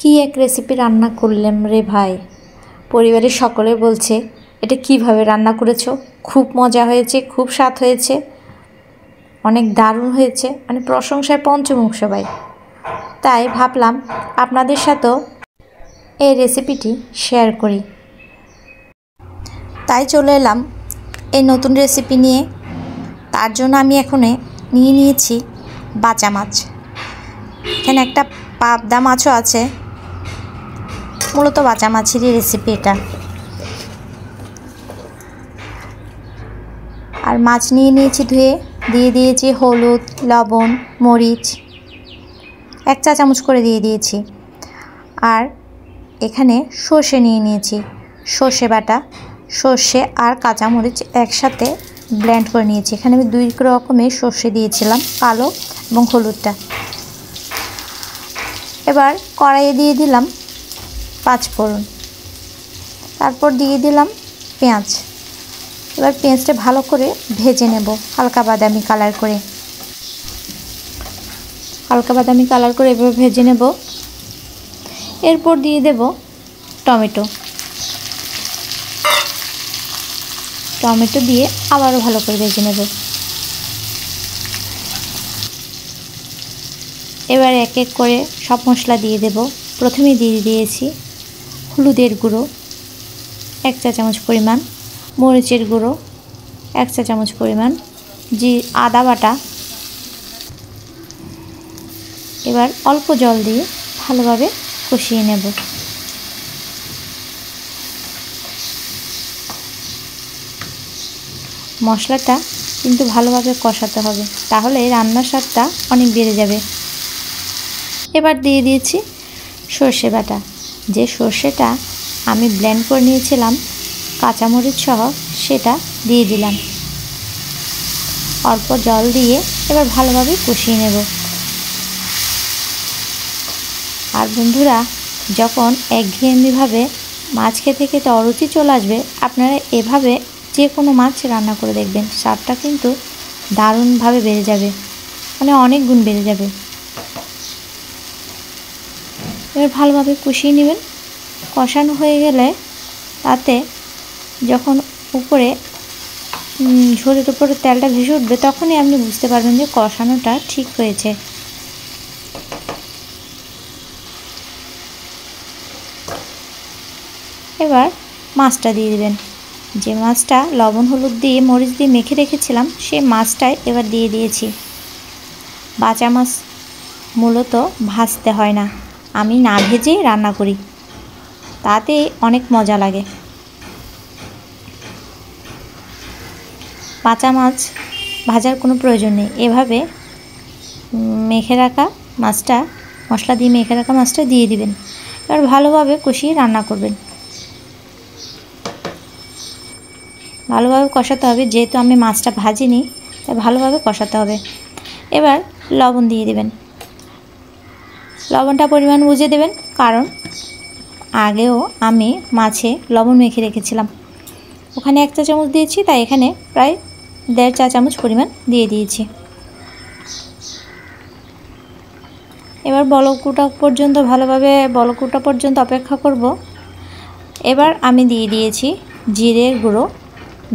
কি এক রেসিপি রান্না করলাম রে ভাই। পরিবারের সকলে বলছে এটা কিভাবে রান্না করেছো, খুব মজা হয়েছে, খুব স্বাদ হয়েছে, অনেক দারুণ হয়েছে, মানে প্রশংসায় পঞ্চমুখ সবাই। তাই ভাবলাম আপনাদের সাথেও এই রেসিপিটি শেয়ার করি। তাই চলে এলাম এই নতুন রেসিপি নিয়ে। তার জন্য আমি এখন নিয়ে নিয়েছি বাচা মাছ। এখানে একটা পাবদা মাছও আছে, মূলত বাচা মাছেরই রেসিপি এটা। আর মাছ নিয়ে নিয়েছি ধুয়ে, দিয়ে দিয়েছি হলুদ, লবণ, মরিচ 1 চা চামচ করে দিয়ে দিয়েছি। আর এখানে সর্ষে নিয়ে নিয়েছি, সর্ষে বাটা, সর্ষে আর কাঁচামরিচ একসাথে ব্লেন্ড করে নিয়েছি। এখানে আমি 2 রকমের সর্ষে দিয়েছিলাম, কালো এবং হলুদটা। এবার কড়াইয়ে দিয়ে দিলাম 5 ফোড়ন, তারপর দিয়ে দিলাম পেঁয়াজ। এবার পেঁয়াজটা ভালো করে ভেজে নেব হালকা বাদামি কালার করে। এভাবে ভেজে নেব। এরপর দিয়ে দেব টমেটো দিয়ে আবারও ভালো করে ভেজে নেব। এবার এক এক করে সব মশলা দিয়ে দেব। প্রথমে দিয়ে দিয়েছি হলুদের গুঁড়ো 1 চা চামচ পরিমাণ, মরিচের গুঁড়ো 1 চা চামচ পরিমাণ, আদা বাটা। এবার অল্প জল দিয়ে ভালোভাবে কষিয়ে নেব। মশলাটা কিন্তু ভালোভাবে কষাতে হবে, তাহলে রান্নার স্বাদটা অনেক বেড়ে যাবে। এবার দিয়ে দিয়েছি সর্ষে বাটা। যে সর্ষেটা আমি ব্লেন্ড করে নিয়েছিলাম কাঁচামরিচ সহ, সেটা দিয়ে দিলাম। অল্প জল দিয়ে এবার ভালোভাবে কষিয়ে নেব। আর বন্ধুরা, যখন একঘেয়েমিভাবে মাছ খেতে খেতে অরুচি চলে আসবে, আপনারা এভাবে যে কোনো মাছ রান্না করে দেখবেন, স্বাদটা কিন্তু দারুণভাবে বেড়ে যাবে, মানে অনেক গুণ বেড়ে যাবে। এবার ভালোভাবে কষিয়ে নেবেন। কষানো হয়ে গেলে তাতে যখন উপরে ঝোলের উপরে তেলটা ভেসে উঠবে, তখনই আপনি বুঝতে পারবেন যে কষানোটা ঠিক হয়েছে। এবার মাছটা দিয়ে দিবেন। যে মাছটা লবণ হলুদ দিয়ে মরিচ দিয়ে মেখে রেখেছিলাম, সেই মাছটাই এবার দিয়ে দিয়েছি। বাচা মাছ মূলত ভাজতে হয় না, আমি না ভেজেই রান্না করি, তাতে অনেক মজা লাগে। বাচা মাছ ভাজার কোনো প্রয়োজন নেই, এভাবে মেখে রাখা মাছটা, মশলা দিয়ে মেখে রাখা মাছটা দিয়ে দিবেন। এবার ভালোভাবে কষিয়ে রান্না করবেন। ভালোভাবে কষাতে হবে, যেহেতু আমি মাছটা ভাজিনি তাই ভালোভাবে কষাতে হবে। এবার লবণ দিয়ে দেবেন। লবণটা পরিমাণ বুঝে দেবেন, কারণ আগেও আমি মাছে লবণ মেখে রেখেছিলাম। ওখানে 1 চা চামচ দিয়েছি, তাই এখানে প্রায় 1.5 চা চামচ পরিমাণ দিয়ে দিয়েছি। এবার ভালোভাবে বলক ওঠা পর্যন্ত অপেক্ষা করব। এবার আমি দিয়ে দিয়েছি জিরের গুঁড়ো,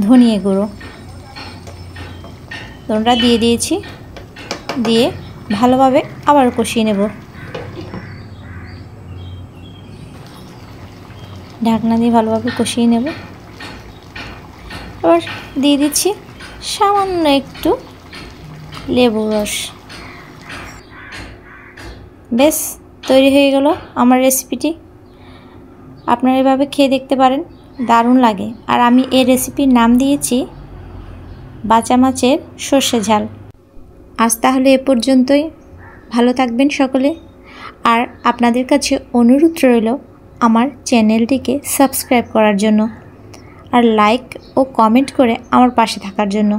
ধনিয়া গুঁড়ো, দুটোটা দিয়ে দিয়েছি। দিয়ে ভালোভাবে আবার কষিয়ে নেব। ঢাকনা দিয়ে ভালোভাবে কষিয়ে নেব। এবার দিয়ে দিচ্ছি সামান্য একটু লেবুর রস। বেশ, তৈরি হয়ে গেল আমার রেসিপিটি। আপনারা এভাবে খেয়ে দেখতে পারেন, দারুণ লাগে। আর আমি এই রেসিপির নাম দিয়েছি বাচা মাছের সর্ষে ঝাল। আজ তাহলে এ পর্যন্তই। ভালো থাকবেন সকলে। আর আপনাদের কাছে অনুরোধ রইল আমার চ্যানেলটিকে সাবস্ক্রাইব করার জন্য, আর লাইক ও কমেন্ট করে আমার পাশে থাকার জন্য।